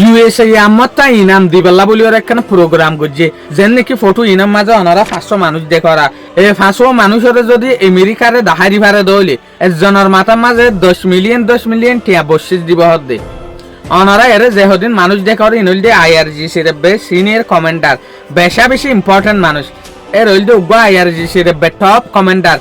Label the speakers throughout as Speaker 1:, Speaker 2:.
Speaker 1: USA আমতা ইনাম দিবেলা বলি ওরা একখানে প্রোগ্রাম করছে যেন নাকি ফটো ইনাম মাঝে ওনারা 500 মানুষ দেখরা এই 500 মানুষের যদি আমেরিকারে দাহারি ভারে দইলে একজনের মাথার মাঝে 10 মিলিয়ন টিয়া বসিস দিব হদে ওনারা এর যেহদিন মানুষ দেখর ইনল দে আইআরজিসি রে বে সিনিয়র কমান্ডার বেশি ইম্পর্টেন্ট মানুষ এর হইল দে উগা আইআরজিসি রে বে টপ কমান্ডার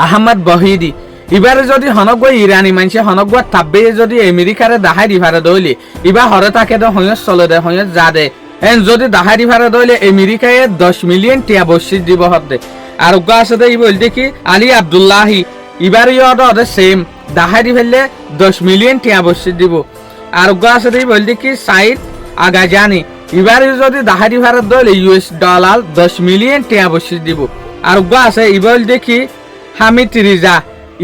Speaker 1: আহমদ বহিদি এবারে যদি হনগো ইরানি মানুষে হনগো তাব্বে যদি আমেরিকারে দাহারি ভারে দইলে ইবা হরে তাকে দে হয়স চলে দে হয়স যা দে এন যদি দাহারি ভারে দইলে আমেরিকায় 10 মিলিয়ন টিয়া বসিস দিব হদে আর উগা আছে দে বল দেখি আলী আব্দুল্লাহি এবারে ইয়দে সেম দাহারি ফেললে 10 মিলিয়ন টিয়া বসিস দিব আর উগা আছে দে বল দেখি সাইদ আগা জানি এবারে যদি দাহারি ভারে দইলে ইউএস ডলার 10 মিলিয়ন টিয়া বসিস দিব আর উগা আছে ইবল দেখি হামিদ রিজা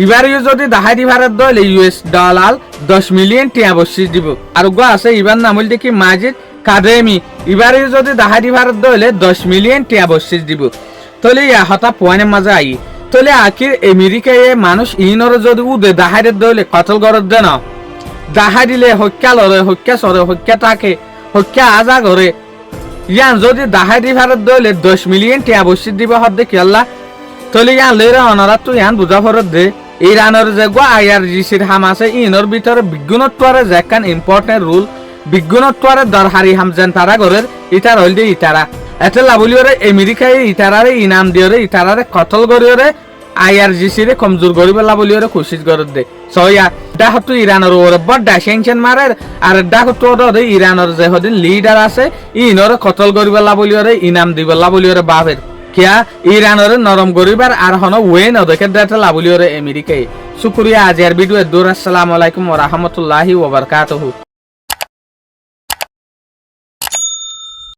Speaker 1: এবারে যদি দাহারি ভারত দলে ইউএস ডলার 10 মিলিয়ন টিয়া বসিস দিব আর গো আছে এবার নাম হল দেখি মাজিদ কাদেমি এবারে যদি দাহারি ভারত দলে 10 মিলিয়ন টিয়া বসিস দিব তলে ইয়া হতা পয়েন্ট মাঝে আই তলে আখির আমেরিকায় মানুষ ইনর যদি উদে দাহারি দলে কতল গরদ দেন দাহারিলে হত্যা লরে হত্যা সরে হত্যা তাকে হত্যা আজা করে ইয়ান যদি দাহারি ভারত দলে 10 মিলিয়ন টিয়া বসিস দিব হদ দেখি আল্লাহ তলে ইয়ান লেরা অনারা তো ইয়ান বুঝা ফরত দে ইরানের যে গো আইআরজিসির হাম আছে ইনর ভিতরে বিজ্ঞানত্বরে যে একখান ইম্পর্টেন্ট রুল বিজ্ঞানত্বরে দরহারি হামজান তারা গরের ইতার হইল দে ইতারা এতে লাবলিওরে আমেরিকায় ইতারারে ইনাম দিওরে ইতারারে কতল করিওরে আইআরজিসি রে কমজোর করিবে লাবলিওরে কোশিশ করত দে সয়া ডাহতু ইরানের ওরে বড় ডাশেনশন মারে আর ডাহতু ওরে ইরানের যে হদিন লিডার আছে ইনরে কতল করিবে লাবলিওরে ইনাম দিবে লাবলিওরে বাপের কিয়া ইরানের নরম গরিবার আর হন ওয়ে ন দেখে দেতে লাবলিওরে আমেরিকায় শুকরিয়া আজের ভিডিও দূর আসসালামু আলাইকুম ওয়া রাহমাতুল্লাহি ওয়া বারাকাতুহু।